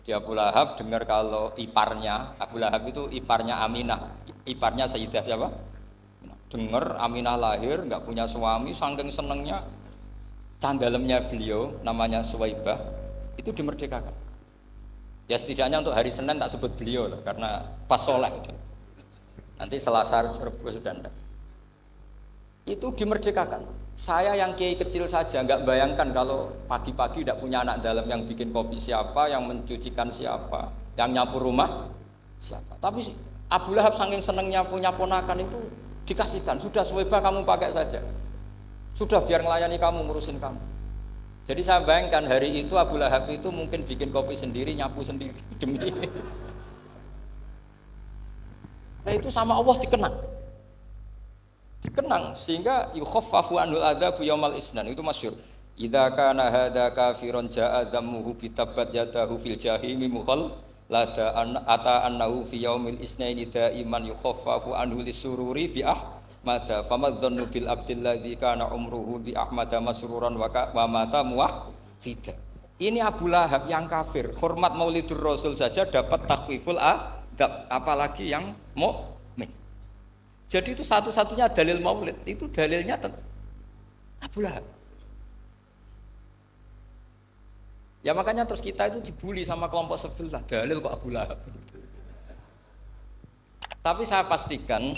Di Abu Lahab dengar kalau iparnya, Abu Lahab itu iparnya Aminah, iparnya Sayyidah siapa? Dengar Aminah lahir, nggak punya suami, saking senengnya candalemnya beliau, namanya Suwaibah, itu dimerdekakan. Ya setidaknya untuk hari Senin tak sebut beliau lah, karena pas soleh. Nanti Selasa Rabu sudah enggak. Itu dimerdekakan. Saya yang kiai kecil saja nggak bayangkan kalau pagi-pagi tidak punya anak dalam, yang bikin kopi siapa, yang mencucikan siapa, yang nyapu rumah siapa. Tapi Abu Lahab saking senengnya punya ponakan itu dikasihkan. Sudah Suwaibah kamu pakai saja. Sudah biar melayani kamu, ngurusin kamu. Jadi saya bayangkan hari itu Abu Lahab itu mungkin bikin kopi sendiri, nyapu sendiri demi ini. Nah itu sama Allah dikenang sehingga yukhaffafu anul adzabu yaumal isnan, itu masyhur. Idza kana hadza kafiron jaa dhammuhu bitabbat yadahu fil jahimi muhal lada ata annahu fi yaumil isnaini daiman yukhaffafu anhu lisururi bi ahmada famadzannu bil abdil ladzi kana umruhu bi ahmada masruran wa mata muwahhida. Ini Abu Lahab yang kafir, hormat Maulidur Rasul saja dapat takhfiful adab, apalagi yang mukmin. Jadi itu satu-satunya dalil maulid, itu dalilnya Abu Lahab. Ya makanya terus kita itu dibully sama kelompok sebelah, dalil kok Abu Lahab. Tapi saya pastikan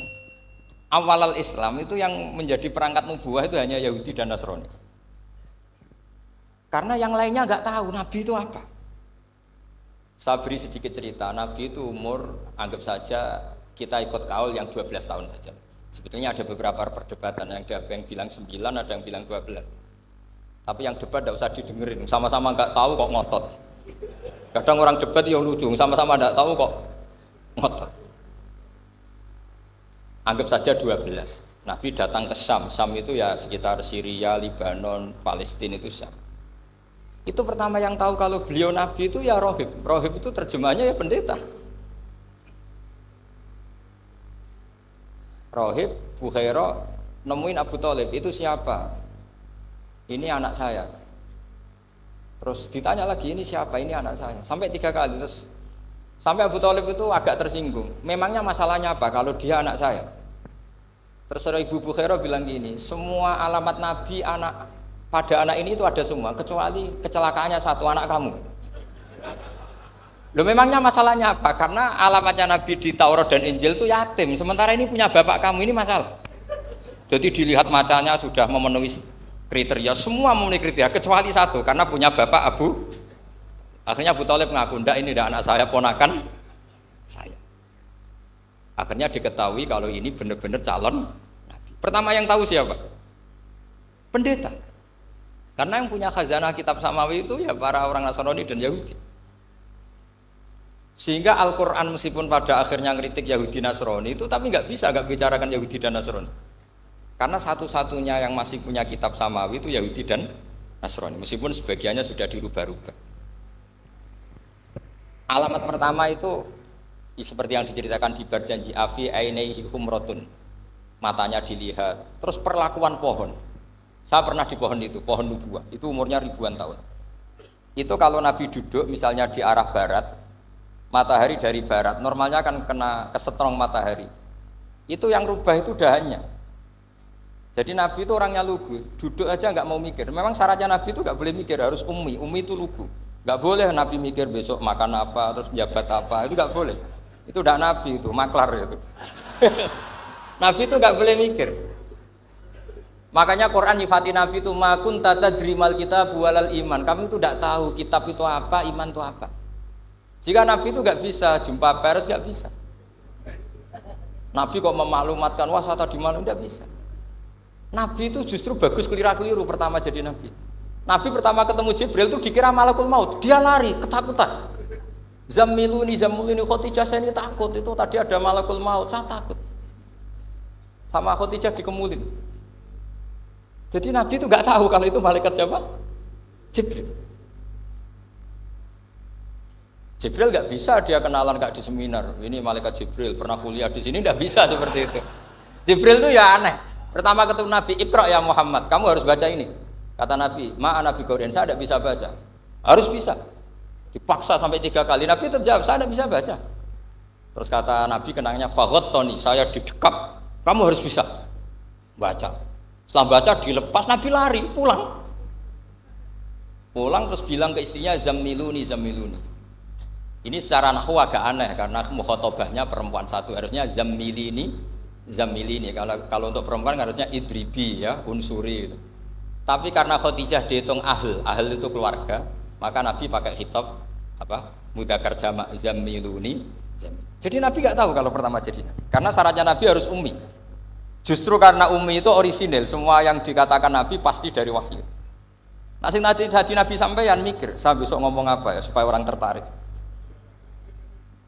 awal Islam itu yang menjadi perangkat nubuwah itu hanya Yahudi dan Nasrani. Karena yang lainnya nggak tahu Nabi itu apa. Saya beri sedikit cerita, Nabi itu umur anggap saja kita ikut kaul yang 12 tahun saja. Sebetulnya ada beberapa perdebatan, ada yang bilang 9, ada yang bilang 12. Tapi yang debat tidak usah didengerin, sama-sama nggak tahu kok ngotot. Kadang orang debat yang lucu, sama-sama nggak tahu kok ngotot. Anggap saja 12. Nabi datang ke Syam, Syam itu ya sekitar Syria, Lebanon, Palestina itu Syam. Itu pertama yang tahu kalau beliau Nabi itu ya rohib. Rohib itu terjemahnya ya pendeta. Rohib, Bukhaira nemuin Abu Thalib, itu siapa? Ini anak saya. Terus ditanya lagi, ini siapa? Ini anak saya. Sampai 3 kali, terus sampai Abu Thalib itu agak tersinggung. Memangnya masalahnya apa kalau dia anak saya? Terus Ibu Bukhaira bilang gini, semua alamat Nabi pada anak ini itu ada semua, kecuali kecelakaannya satu, anak kamu. Loh memangnya masalahnya apa? Karena alamatnya Nabi di Taurat dan Injil itu yatim, sementara ini punya bapak kamu, ini masalah. Jadi dilihat macanya sudah memenuhi kriteria, semua memenuhi kriteria kecuali satu, karena punya bapak Abu. Akhirnya Abu Thalib ngaku, ndak ini ndak anak saya, ponakan saya. Akhirnya diketahui kalau ini benar-benar calon Nabi. Pertama yang tahu siapa? Pendeta. Karena yang punya khazanah kitab samawi itu ya para orang Nasrani dan Yahudi. Sehingga Al-Quran meskipun pada akhirnya ngeritik Yahudi Nasrani itu, tapi nggak bicarakan Yahudi dan Nasrani. Karena satu-satunya yang masih punya kitab samawi itu Yahudi dan Nasrani, meskipun sebagiannya sudah dirubah-rubah. Alamat pertama itu seperti yang diceritakan di Barjanji, afi ainaihi humratun, matanya dilihat. Terus perlakuan pohon. Saya pernah di pohon itu, pohon nubuah, itu umurnya ribuan tahun. Itu kalau Nabi duduk misalnya di arah barat, matahari dari barat, normalnya akan kena kesetrong matahari. Itu yang rubah itu dahannya. Jadi Nabi itu orangnya lugu, duduk aja nggak mau mikir. Memang syaratnya Nabi itu nggak boleh mikir, harus ummi itu lugu. Nggak boleh Nabi mikir besok makan apa, terus jabat apa, itu nggak boleh. Itu udah Nabi itu, maklar itu. Nabi itu nggak boleh mikir. Makanya Quran nyifati Nabi itu makun tata drimal kitab walal iman. Kamu itu nggak tahu kitab itu apa, iman itu apa. Jika Nabi itu nggak bisa jumpa pers, nggak bisa. Nabi kok memaklumatkan wah saya tadi malam, nggak bisa. Nabi itu justru bagus keliru pertama jadi Nabi. Nabi pertama ketemu Jibril itu dikira malakul maut, dia lari ketakutan. Zamiluni Khotijah, saya ini takut, itu tadi ada malakul maut, saya takut. Sama Khotijah dikemulin. Jadi Nabi itu nggak tahu kalau itu malaikat siapa? Jibril. Jibril nggak bisa dia kenalan kak di seminar. Ini malaikat Jibril pernah kuliah di sini, nggak bisa seperti itu. Jibril itu ya aneh. Pertama ketemu Nabi, Iqra ya Muhammad, kamu harus baca ini. Kata Nabi, ma'a Nabi Qaurien, saya tidak bisa baca. Harus bisa. Dipaksa sampai 3 kali. Nabi tetap jawab, saya tidak bisa baca. Terus kata Nabi kenangnya, "Faghattani, saya didekap. Kamu harus bisa baca." Setelah baca dilepas, Nabi lari pulang. Pulang terus bilang ke istrinya, "Zammiluni, zammiluni." Ini secara nahwu agak aneh karena mukhatabahnya perempuan satu, harusnya zammilini, zammilini. Kalau untuk perempuan harusnya idribi ya, unsuri gitu. Tapi karena Khadijah dihitung ahl itu keluarga, maka Nabi pakai khitab apa? Mudzakkar jamak zammiluni. Jadi Nabi nggak tahu kalau pertama jadi Nabi. Karena syaratnya Nabi harus ummi. Justru karena ummi itu orisinil, semua yang dikatakan Nabi pasti dari wahyu. Nah, sing tadi Nabi sampaian mikir, saya besok ngomong apa ya supaya orang tertarik.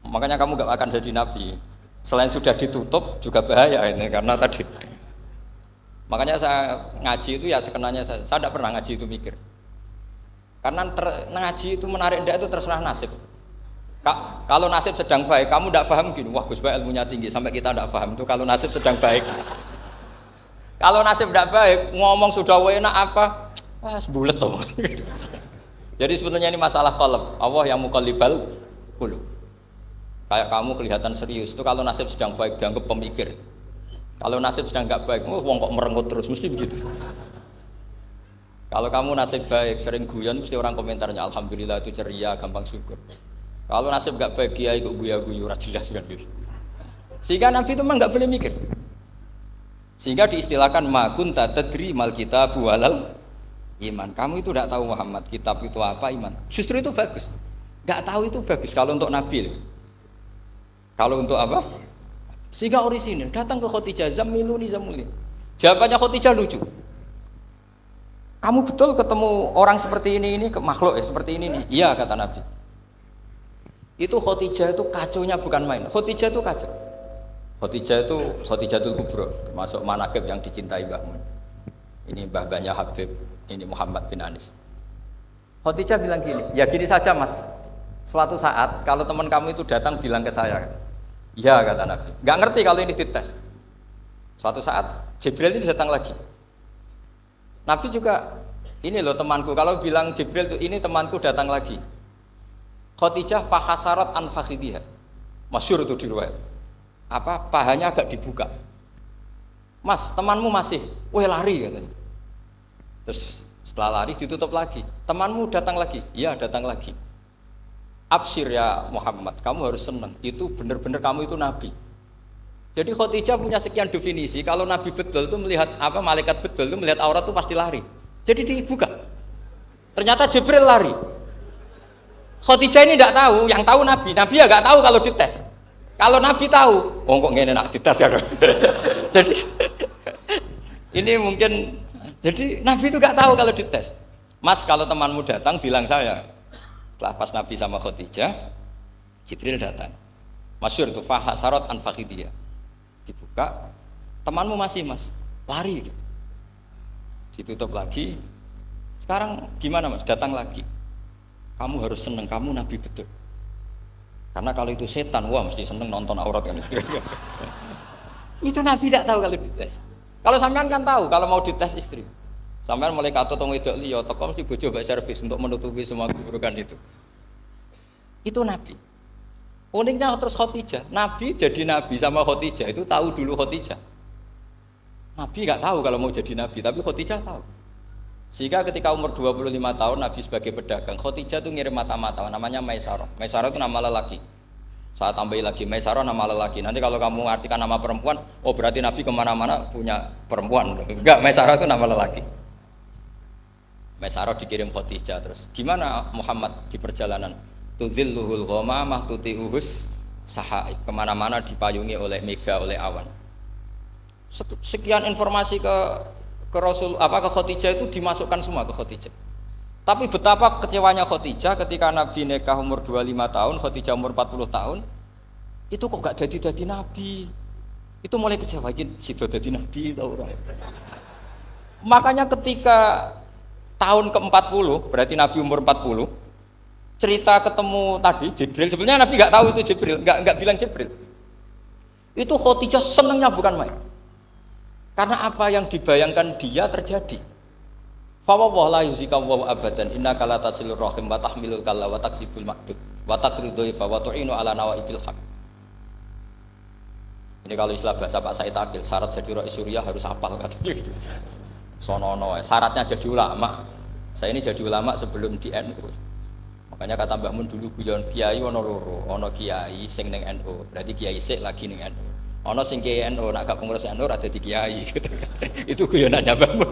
Makanya kamu gak akan jadi Nabi. Selain sudah ditutup juga bahaya ini karena tadi. Makanya saya ngaji itu ya sekenanya saya tidak pernah ngaji itu mikir. Karena ngaji itu menarik ndak itu terserah nasib. Kalau nasib sedang baik, kamu tidak paham gini, wah Gus Baik ilmunya tinggi sampai kita tidak paham itu kalau nasib sedang baik. Kalau nasib tidak baik, ngomong sudah enak apa? Wah, sebulet toh. Jadi sebetulnya ini masalah qalb. Allah yang muqallibal qulub. Kayak kamu kelihatan serius itu kalau nasib sedang baik dianggap pemikir. Kalau nasib sedang nggak baik, wong kok merengut terus mesti begitu. Kalau kamu nasib baik sering guyon mesti orang komentarnya alhamdulillah itu ceria, gampang syukur. Kalau nasib nggak baik kiai kok guya-guyu ora jelas kan gitu. Sehingga Nabi itu memang nggak boleh mikir. Sehingga diistilahkan ma kunta tadri mal kitabu walal iman. Kamu itu tidak tahu Muhammad, kitab itu apa, iman. Justru itu bagus. Nggak tahu itu bagus kalau untuk Nabi. Kalau untuk apa? Sehingga orisinil datang ke Khadijah, zammiluni zammiluni. Jawabannya Khadijah lucu. Kamu betul ketemu orang seperti ini ke makhluk ya seperti ini nih. Iya kata Nabi. Itu Khadijah itu kacaunya bukan main. Khadijah itu kacau. Khadijatul Kubra, termasuk manaqib yang dicintai Mbah Mun. Ini mbah-mbahnya Habib, ini Muhammad bin Anis. Khadijah bilang gini, ya gini saja mas. Suatu saat kalau teman kamu itu datang bilang ke saya, ya kata Nabi. Nggak ngerti kalau ini dites. Suatu saat Jibril itu datang lagi. Nabi juga, ini loh temanku. Kalau bilang Jibril itu ini temanku datang lagi. Khadijah fahasarat an fakhidhiha. Masyhur itu di riwayat. Apa pahanya agak dibuka. Mas, temanmu masih, weh lari katanya. Terus setelah lari ditutup lagi. Temanmu datang lagi, iya datang lagi. Absyir ya Muhammad, kamu harus senang. Itu benar-benar kamu itu Nabi. Jadi Khadijah punya sekian definisi. Kalau Nabi betul itu melihat apa malaikat betul itu melihat aurat itu pasti lari. Jadi dibuka. Ternyata Jibril lari. Khadijah ini tidak tahu, yang tahu Nabi. Nabi ya nggak tahu kalau dites. Kalau Nabi tahu, oh kok ngene nak dites ya. Jadi ini mungkin jadi Nabi itu nggak tahu kalau dites. Mas kalau temanmu datang bilang saya. Setelah pas Nabi sama Khadijah, Jibril datang. Masyhur itu fahasarat an fakhidiyah. Dibuka, temanmu masih mas, lari gitu. Ditutup lagi. Sekarang gimana mas? Datang lagi. Kamu harus seneng, kamu Nabi betul. Karena kalau itu setan, wah mesti seneng nonton aurat kan itu. Itu Nabi tidak tahu kalau dites. Kalau sampean kan tahu kalau mau dites istri. Sampean mulai kato tong wedok liya teko mesti bojo mbak servis untuk menutupi semua keburukan itu. Itu Nabi. Uniknya terus Khadijah, Nabi jadi Nabi sama Khadijah itu tahu dulu Khadijah. Nabi nggak tahu kalau mau jadi Nabi, tapi Khadijah tahu. Sehingga ketika umur 25 tahun Nabi sebagai pedagang, Khadijah itu ngirim mata-mata namanya Maisarah. Maisarah itu nama lelaki. Saya tambahi lagi, Maisarah nama lelaki. Nanti kalau kamu artikan nama perempuan, oh berarti Nabi kemana-mana punya perempuan. Enggak, Maisarah itu nama lelaki. Maisarah dikirim Khadijah terus. Gimana Muhammad di perjalanan? Tudzilluhul ghamamah tuti'uhus sahaib. Kemana-mana dipayungi oleh mega, oleh awan. Sekian informasi ke Rasul ke Khadijah itu dimasukkan semua ke Khadijah. Tapi betapa kecewanya Khadijah ketika Nabi nikah umur 25 tahun, Khadijah umur 40 tahun. Itu kok gak jadi Nabi. Itu mulai kecewa sido jadi Nabi tau ora. Makanya ketika tahun ke-40, berarti Nabi umur 40, cerita ketemu tadi Jibril, sebenarnya Nabi nggak tahu itu Jibril, nggak bilang Jibril. Itu Khadijah senangnya bukan main. Karena apa yang dibayangkan dia terjadi. Fa wa la yuzika wa abadan innaka la tasilur rahim wa tahmilul kalla wa taksibul ma'dud wa takridu fa wa tu'inu ala nawaibil haq. Ini kalau istilah bahasa Pak Said Akil, syarat jadi rais Suriah harus hafal katanya gitu. Sonono, syaratnya jadi ulama. Saya ini jadi ulama sebelum di NU. Makanya kata Mbah Mun dulu guyon kiai ono loro, ono kiai sing ning NU, berarti kiai sik lagi ning NU. Ono sing kiai NU nak gak pengurus NU ada di kiai gitu kan. Itu guyonannya Mbah Mun.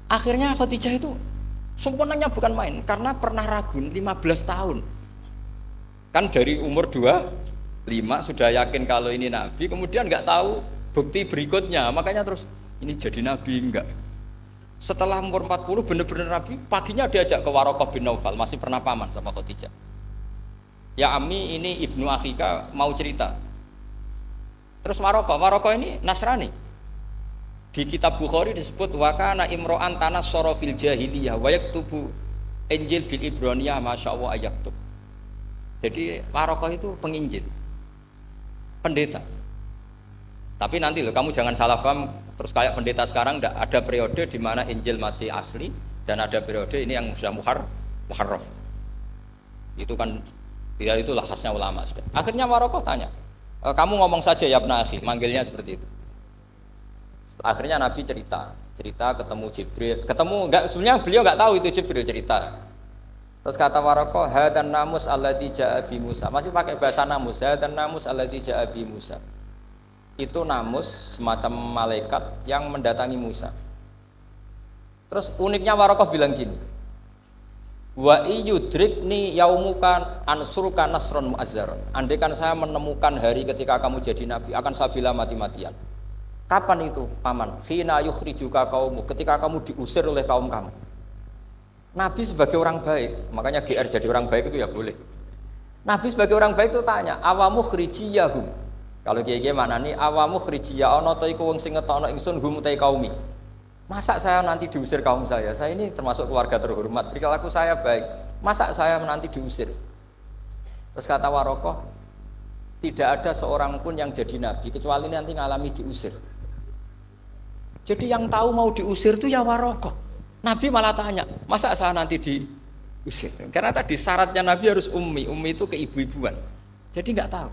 Akhirnya Khadijah itu sempurnanya bukan main karena pernah ragu 15 tahun. Kan dari umur 25 sudah yakin kalau ini nabi, kemudian nggak tahu bukti berikutnya, makanya terus ini jadi nabi enggak. Setelah umur 40 benar-benar nabi, paginya diajak ke Waraqah bin Naufal, masih pernah paman sama Khadijah. Ya Ami, ini ibnu akhika mau cerita. Terus Waraqah ini Nasrani. Di kitab Bukhari disebut wa kana imro'an tanassara fil jahiliyah wa yaktubu Injil bil Ibraniyah masyaallah ayaktub. Jadi Waraqah itu penginjil, pendeta. Tapi nanti loh, kamu jangan salah paham terus kayak pendeta sekarang. Ada periode di mana Injil masih asli dan ada periode ini yang sudah muharraf. Itu kan ya itulah khasnya ulama sudah. Akhirnya Waraqah tanya, kamu ngomong saja ya Ibnu Akhi, manggilnya seperti itu. Akhirnya Nabi cerita ketemu Jibril, sebenarnya beliau nggak tahu itu Jibril cerita. Terus kata Waraqah, hadan namus alladzi ja'a bi Musa. Masih pakai bahasa namus, hadan namus alladzi ja'a bi Musa. Itu namus semacam malaikat yang mendatangi Musa. Terus uniknya Waraqah bilang gini, wa iyudrikni yaumuka ansuruka nasron mu'azzaron. Andai kan saya menemukan hari ketika kamu jadi nabi, akan saya bila mati-matian. Kapan itu paman? Khina yukhrijuka kaumu, ketika kamu diusir oleh kaum kamu. Nabi sebagai orang baik, makanya GR jadi orang baik itu ya boleh. Nabi sebagai orang baik itu tanya, awamu khrijiyahum. Kalau kiye-kiye maknani awamu khrijiyah ana ta iku wong sing ngetokno ingsun hum ta kaumi. Masa saya nanti diusir kaum saya? Saya ini termasuk keluarga terhormat, perilaku saya baik. Masa saya nanti diusir? Terus kata Waraqah, tidak ada seorang pun yang jadi nabi kecuali nanti ngalami diusir. Jadi yang tahu mau diusir itu ya Waraqah. Nabi malah tanya, masa saya nanti diusir? Karena tadi syaratnya Nabi harus ummi itu keibu-ibuan. Jadi nggak tahu.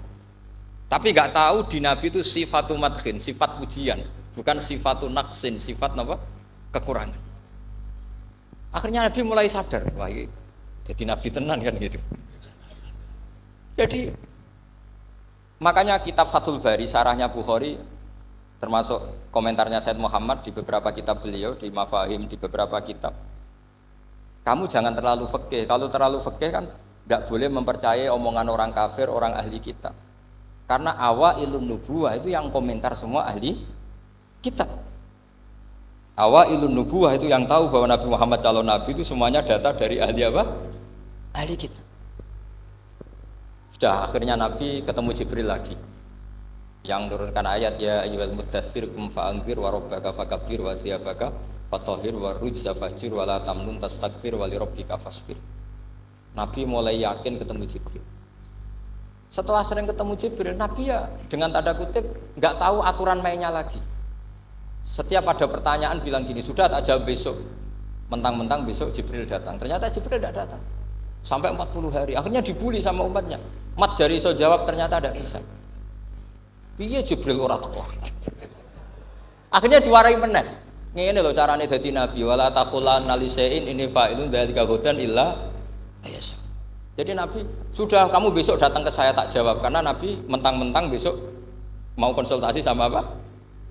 Tapi nggak tahu di Nabi itu sifatu madkhin, sifat pujian, bukan sifatu naqsin, sifat apa? Kekurangan. Akhirnya Nabi mulai sadar, wah ini jadi Nabi tenan kan gitu. Jadi makanya kitab Fathul Bari, syarahnya Bukhari, termasuk komentarnya Said Muhammad di beberapa kitab beliau, di Mafahim, di beberapa kitab. Kamu jangan terlalu fikih. Kalau terlalu fikih kan nggak boleh mempercayai omongan orang kafir, orang ahli kitab. Karena awailun nubuwah itu yang komentar semua ahli kitab. Awailun nubuwah itu yang tahu bahwa Nabi Muhammad calon nabi itu semuanya data dari ahli apa? Ahli kitab. Sudah akhirnya Nabi ketemu Jibril lagi yang menurunkan ayat ya ayyuhal muddatsir qum fa'anzir wa rabbaka fakabbir wa thiyabaka fatahhir wa rujza fahjur wa la tamnun tastakfir wa li rabbika fasbir. Nabi mulai yakin ketemu Jibril. Setelah sering ketemu Jibril, Nabi ya dengan tanda kutip nggak tahu aturan mainnya lagi. Setiap ada pertanyaan bilang gini, sudah tak jawab besok. Mentang-mentang besok Jibril datang. Ternyata Jibril tidak datang. Sampai 40 hari. Akhirnya dibully sama umatnya. Mat jari so jawab ternyata tidak bisa. Piye Jibril ora teko. Akhirnya diwarai meneh. Ngene lho carane dadi nabi, wala taqulanna li syai'in inni fa'ilun dzalika ghadan illa ayasha. Jadi Nabi, sudah kamu besok datang ke saya tak jawab karena Nabi mentang-mentang besok mau konsultasi sama apa?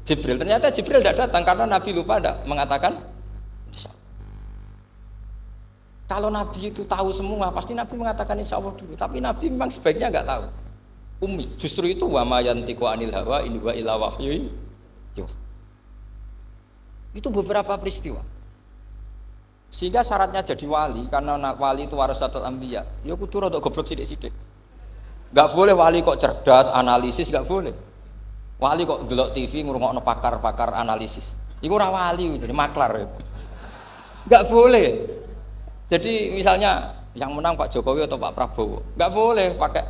Jibril. Ternyata Jibril tidak datang karena Nabi lupa tidak mengatakan insya Allah. Kalau Nabi itu tahu semua, pasti Nabi mengatakan insya Allah dulu. Tapi Nabi memang sebaiknya nggak tahu. Ummi, justru itu wa ma yantiqu anil hawa in huwa illa wahyun yuha. Itu beberapa peristiwa. Sehingga syaratnya jadi wali, karena wali itu warasatul anbiya. Ya kudu rada goblok sithik-sithik. Enggak boleh wali kok cerdas, analisis enggak boleh. Wali kok delok TV ngrungokno pakar-pakar analisis. Iku ora wali, jadi maklar. Enggak boleh. Jadi misalnya yang menang Pak Jokowi atau Pak Prabowo, enggak boleh pakai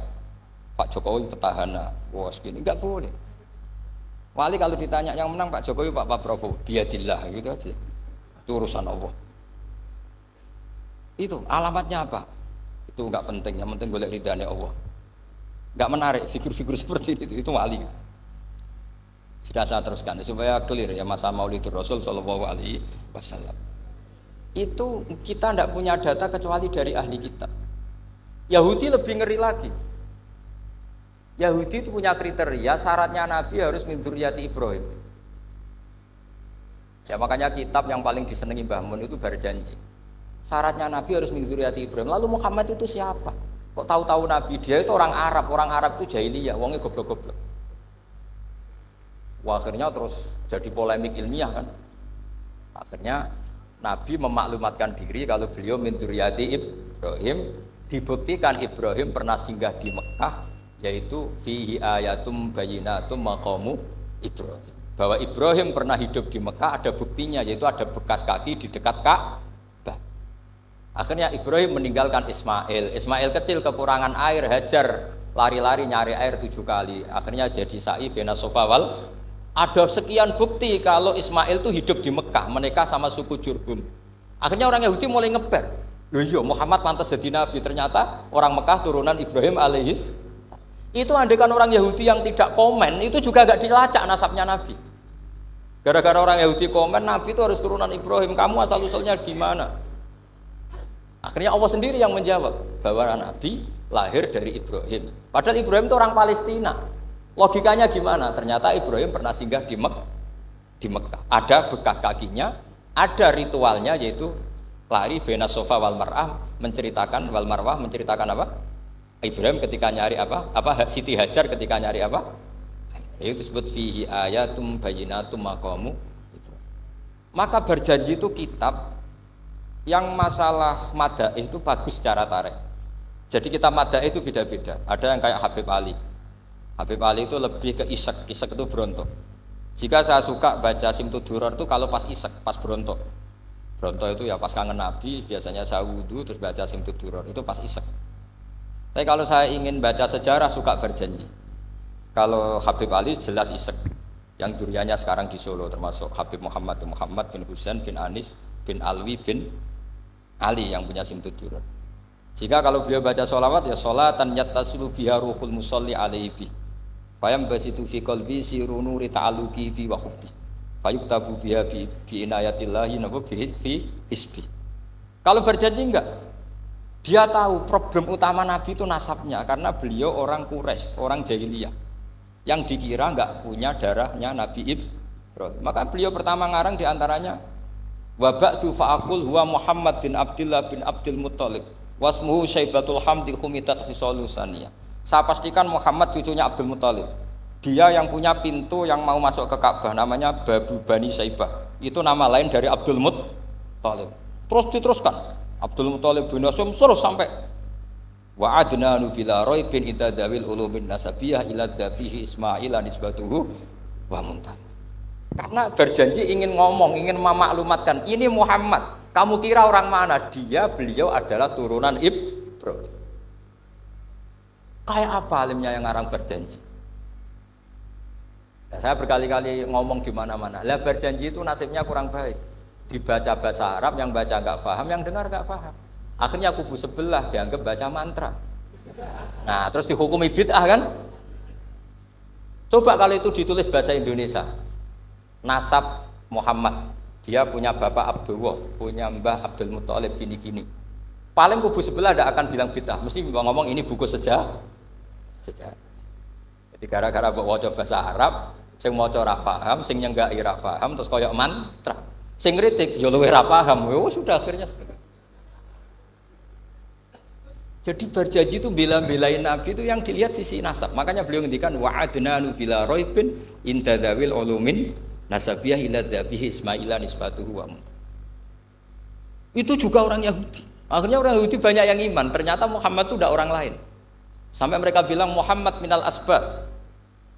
Pak Jokowi petahana, bos gini, enggak boleh. Wali kalau ditanya yang menang Pak Jokowi Pak Prabowo, biadillah gitu aja. Itu urusan Allah. Itu alamatnya apa? Itu enggak penting, yang penting golek ridhane Allah. Enggak menarik figur-figur seperti itu wali. Sudah saya teruskan supaya clear ya masa Maulidur Rasul sallallahu alaihi wasallam. Itu kita tidak punya data kecuali dari ahli kitab. Yahudi lebih ngeri lagi. Yahudi itu punya kriteria syaratnya Nabi harus min dzurriyyati Ibrahim. Ya makanya kitab yang paling disenangi Mbah Mun itu Berjanji. Syaratnya Nabi harus min dzurriyyati Ibrahim. Lalu Muhammad itu siapa? Kok tahu-tahu Nabi dia itu orang Arab itu jahiliyah, wongnya goblok-goblok. Wah, akhirnya terus jadi polemik ilmiah kan. Akhirnya Nabi memaklumatkan diri kalau beliau min dzurriyyati Ibrahim, dibuktikan Ibrahim pernah singgah di Mekah, yaitu fihi ayatum bayyinatum maqamu Ibrahim. Bahwa Ibrahim pernah hidup di Mekah ada buktinya, yaitu ada bekas kaki di dekat Ka'bah. Akhirnya Ibrahim meninggalkan Ismail. Ismail kecil kekurangan air, Hajar lari-lari nyari air 7 kali. Akhirnya jadi sa'i bena Safa wal. Ada sekian bukti kalau Ismail itu hidup di Mekah, menikah sama suku Jurhum. Akhirnya orang Yahudi mulai ngeper. Loh iya, Muhammad pantas jadi nabi. Ternyata orang Mekah turunan Ibrahim alaihis. Itu andekan orang Yahudi yang tidak komen, itu juga gak dilacak nasabnya Nabi. Gara-gara orang Yahudi komen, Nabi itu harus turunan Ibrahim, kamu asal-usulnya gimana? Akhirnya Allah sendiri yang menjawab bahwa Nabi lahir dari Ibrahim. Padahal Ibrahim itu orang Palestina. Logikanya gimana? Ternyata Ibrahim pernah singgah di Mekah. Ada bekas kakinya, ada ritualnya yaitu lari bena Safa wal Marwah, menceritakan wal Marwah menceritakan apa? Ibrahim ketika nyari apa? Siti Hajar ketika nyari apa? Itu disebut fihi ayatum bayyinatum maqamu. Maka Berjanji itu kitab yang masalah madaih itu bagus secara tarikh. Jadi kitab madaih itu beda-beda. Ada yang kayak Habib Ali. Habib Ali itu lebih ke isek itu berontok. Jika saya suka baca Simtud Duror itu kalau pas isek, pas berontok. Berontok itu ya pas kangen Nabi, biasanya saya wudu terus baca Simtud Duror itu pas isek. Tapi kalau saya ingin baca sejarah suka Berjanji. Kalau Habib Ali jelas isek. Yang juriannya sekarang di Solo termasuk Habib Muhammad bin Husain bin Anis bin Alwi bin Ali yang punya Simtud Duror. Jika kalau beliau baca sholawat ya sholatan yattasilu biha ruhul musalli alaihi. Fayam basitu fi qalbi siru nuri ta'alluqi bi wa hubbi. Fayuktabu biha bi inayatillahi nabu fi hisbi. Kalau Berjanji enggak. Dia tahu problem utama Nabi itu nasabnya karena beliau orang Quraisy, orang jahiliyah yang dikira enggak punya darahnya Nabi Ibrahim. Maka beliau pertama ngarang diantaranya wa ba'du fa'aqul huwa Muhammad bin Abdullah bin Abdul Muttalib wasmuhu Syaibatul Hamdi Khumitat Khisalusaniyah. Saya pastikan Muhammad cucunya Abdul Muttalib. Dia yang punya pintu yang mau masuk ke Ka'bah namanya Babu Bani Syaibah. Itu nama lain dari Abdul Muttalib. Terus diteruskan Abdul Muttalib bin Hasyim terus sampai wa adnanu bila raibin idadawil ulumin nasabiyah ila dhabihi Ismail nisbatuhu wa muntam. Karena Berjanji ingin ngomong, ingin memaklumatkan ini Muhammad. Kamu kira orang mana? Beliau adalah turunan Ibrahim. Kayak apa alimnya yang ngarang Berjanji? Nah, saya berkali-kali ngomong di mana-mana. Lah Berjanji itu nasibnya kurang baik. Dibaca bahasa Arab, yang baca nggak paham, yang dengar nggak paham. Akhirnya kubu sebelah dianggap baca mantra. Nah, terus dihukumi bid'ah kan? Coba kalau itu ditulis bahasa Indonesia. Nasab Muhammad, dia punya bapak Abdullah, punya mbah Abdul Muttalib gini-gini. Paling kubu sebelah tidak akan bilang bid'ah, mesti ngomong ini buku sejarah. Jadi gara-gara bawa coba bahasa Arab, sing maca ora paham, sing nyenggaki ora paham, terus koyok mantra. Sing kritik ya luwih ra paham. Oh, sudah akhirnya seperti itu. Jadi Berjanji itu bela-belain Nabi itu yang dilihat sisi nasab. Makanya beliau ngendikan wa adnanu bila raibin inda dzawil ulumin nasabiyah ila dzabihi Ismaila nisbatuhu wa. Itu juga orang Yahudi. Akhirnya orang Yahudi banyak yang iman. Ternyata Muhammad itu tidak orang lain. Sampai mereka bilang Muhammad minal asbab.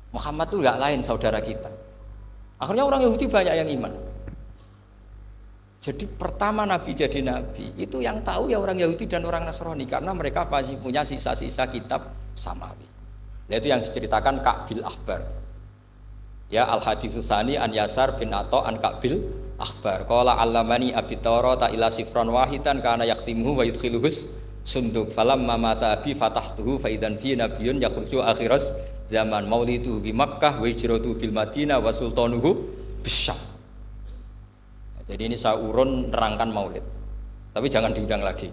Muhammad itu enggak lain saudara kita. Akhirnya orang Yahudi banyak yang iman. Jadi pertama Nabi jadi Nabi itu yang tahu ya orang Yahudi dan orang Nasrani karena mereka pasti punya sisa-sisa kitab samawi. Itu yang diceritakan Ka'bil Ahbar. Ya Al-Haditsus Tsani an Yasar bin Atha an Ka'bil akhbar. Qala allamani abi Taurata ila sifran wahidan kana yaktimuhu wa yudkhiluhus sunduk. Falamma mata abi fatahtuhu fa idan fi nabiyyun yakhruju akhiras zaman mauliduhu bi Makkah wa hijratuhu bil Madinah wa sultanuhu bisyam. Jadi ini saya urun nerangkan maulid. Tapi jangan diundang lagi.